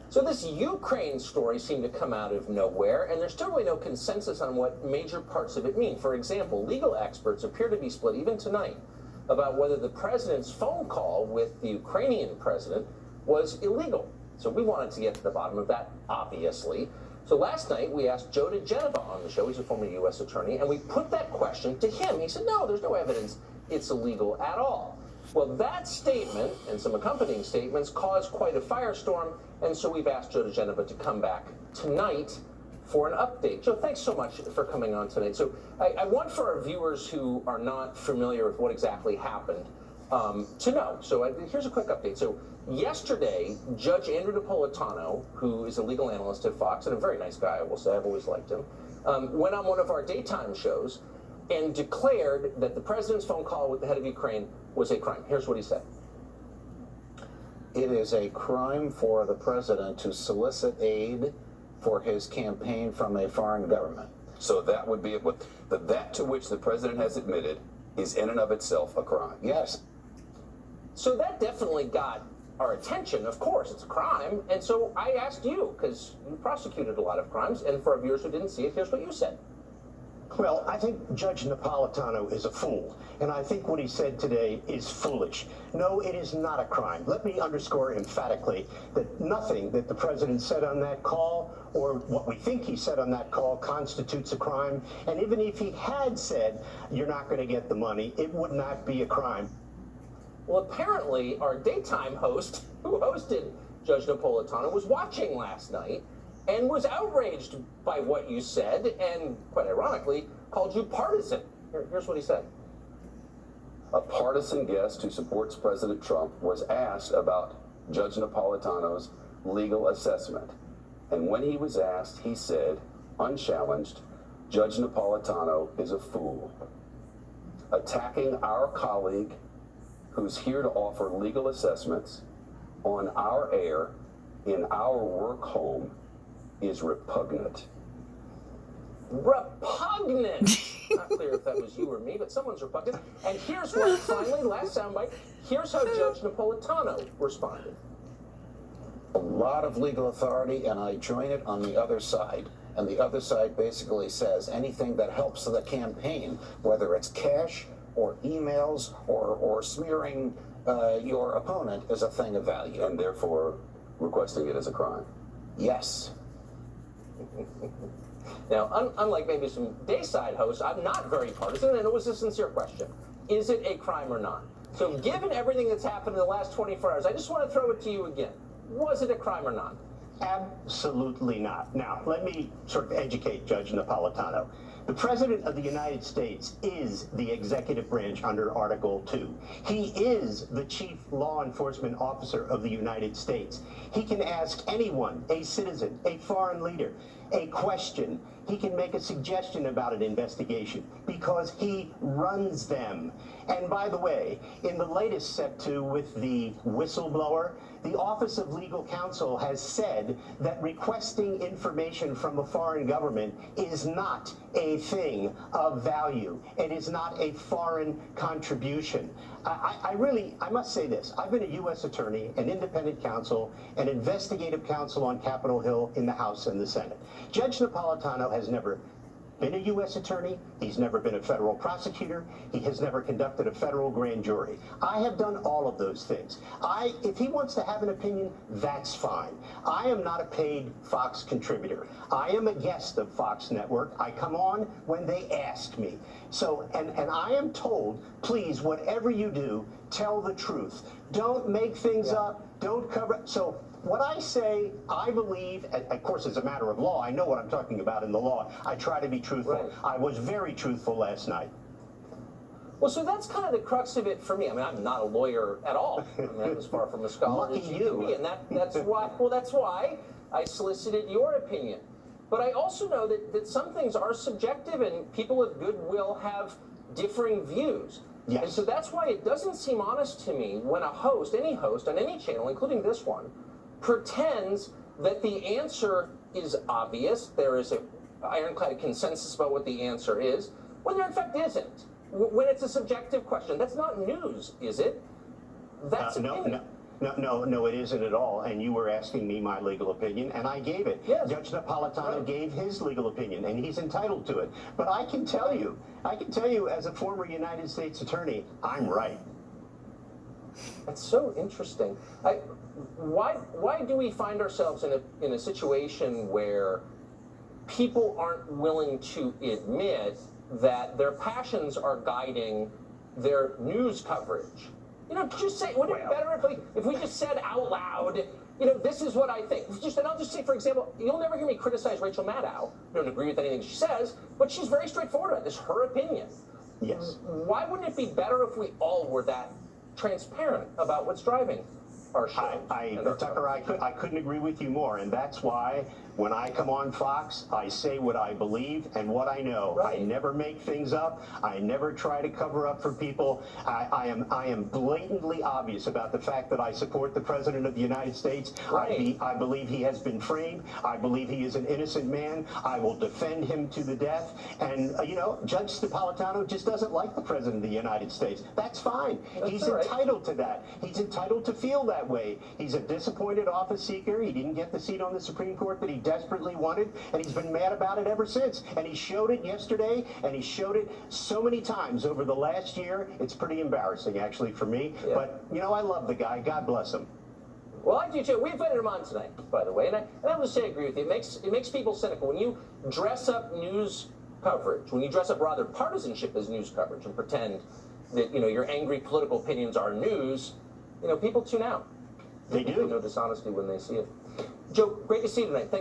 So this Ukraine story seemed to come out of nowhere, and there's still really no consensus on what major parts of it mean. For example, legal experts appear to be split, even tonight, about whether the president's phone call with the Ukrainian president was illegal. So we wanted to get to the bottom of that, obviously. So last night, we asked Joe DeGenova on the show. He's a former U.S. attorney, and we put that question to him. He said, no, there's no evidence it's illegal at all. Well, that statement and some accompanying statements caused quite a firestorm, and so we've asked Joe DeGenova to come back tonight for an update. Joe, thanks so much for coming on tonight. So I want for our viewers who are not familiar with what exactly happened to know. So here's a quick update. So yesterday, Judge Andrew Napolitano, who is a legal analyst at Fox, and a very nice guy, I will say, I've always liked him, went on one of our daytime shows and declared that the president's phone call with the head of Ukraine was a crime. Here's what he said. It is a crime for the president to solicit aid for his campaign from a foreign government. So that would be that to which the president has admitted is in and of itself a crime. Yes. So that definitely got our attention. Of course, it's a crime. And so I asked you, because you prosecuted a lot of crimes, and for our viewers who didn't see it, here's what you said. Well, I think Judge Napolitano is a fool, and I think what he said today is foolish. No, it is not a crime. Let me underscore emphatically that nothing that the president said on that call, or what we think he said on that call, constitutes a crime. And even if he had said, you're not going to get the money, it would not be a crime. Well, apparently, our daytime host, who hosted Judge Napolitano, was watching last night and was outraged by what you said, and quite ironically, called you partisan. Here's what he said. A partisan guest who supports President Trump was asked about Judge Napolitano's legal assessment. And when he was asked, he said, unchallenged, Judge Napolitano is a fool. Attacking our colleague who's here to offer legal assessments on our air in our work home is repugnant. Repugnant! Not clear if that was you or me, but someone's repugnant. And here's what, finally, last soundbite, here's how Judge Napolitano responded. A lot of legal authority, and I join it on the other side. And the other side basically says anything that helps the campaign, whether it's cash or emails or smearing your opponent, is a thing of value. And therefore requesting it as a crime. Yes. Now, unlike maybe some dayside hosts, I'm not very partisan, and it was a sincere question. Is it a crime or not? So given everything that's happened in the last 24 hours, I just want to throw it to you again. Was it a crime or not? Absolutely not. Now, let me sort of educate Judge Napolitano. The President of the United States is the executive branch under Article 2. He is the chief law enforcement officer of the United States. He can ask anyone, a citizen, a foreign leader, a question. He can make a suggestion about an investigation because he runs them. And by the way, in the latest set to with the whistleblower, the Office of Legal Counsel has said that requesting information from a foreign government is not a thing of value. It is not a foreign contribution. I must say this. I've been a U.S. attorney, an independent counsel, an investigative counsel on Capitol Hill in the House and the Senate. Judge Napolitano has never been a U.S. attorney. He's never been a federal prosecutor. He has never conducted a federal grand jury. I have done all of those things. If he wants to have an opinion, that's fine. I am not a paid Fox contributor. I am a guest of Fox Network. I come on when they ask me. So, and I am told, please, whatever you do, tell the truth. Don't make things up. Don't cover it. So what I say, I believe, of course, as a matter of law, I know what I'm talking about in the law. I try to be truthful. Right. I was very truthful last night. Well, so that's kind of the crux of it for me. I mean, I'm not a lawyer at all. I mean, I'm as far from a scholar Lucky as you you. can be, and that's why. Well, that's why I solicited your opinion. But I also know that some things are subjective, and people of goodwill have differing views. Yes. And so that's why it doesn't seem honest to me when a host, any host on any channel, including this one, pretends that the answer is obvious. There is an ironclad consensus about what the answer is, when there in fact isn't. When it's a subjective question, that's not news, is it? That's opinion. No, it isn't at all. And you were asking me my legal opinion, and I gave it. Yes. Judge Napolitano Right. gave his legal opinion, and he's entitled to it. But I can tell you, as a former United States attorney, I'm right. That's so interesting. Why do we find ourselves in a situation where people aren't willing to admit that their passions are guiding their news coverage? You know, just say, wouldn't it be better if we just said out loud, you know, this is what I think. And I'll just say, for example, you'll never hear me criticize Rachel Maddow. I don't agree with anything she says, but she's very straightforward about it. It's her opinion. Yes. Why wouldn't it be better if we all were that transparent about what's driving our show? Tucker, I couldn't agree with you more, and that's why when I come on Fox, I say what I believe and what I know. Right. I never make things up. I never try to cover up for people. I am blatantly obvious about the fact that I support the President of the United States. Right. I believe he has been framed. I believe he is an innocent man. I will defend him to the death. And, you know, Judge Napolitano just doesn't like the President of the United States. That's fine. He's all right. entitled to that. He's entitled to feel that way. He's a disappointed office seeker. He didn't get the seat on the Supreme Court that he desperately wanted, and he's been mad about it ever since. And he showed it yesterday, and he showed it so many times over the last year. It's pretty embarrassing, actually, for me. Yeah. But, you know, I love the guy. God bless him. Well, I do too. We invited him on tonight, by the way, and I would say I agree with you. It makes people cynical when you dress up news coverage, when you dress up rather partisanship as news coverage, and pretend that your angry political opinions are news. People tune out. They do. They know dishonesty when they see it. Joe, great to see you tonight. Thanks.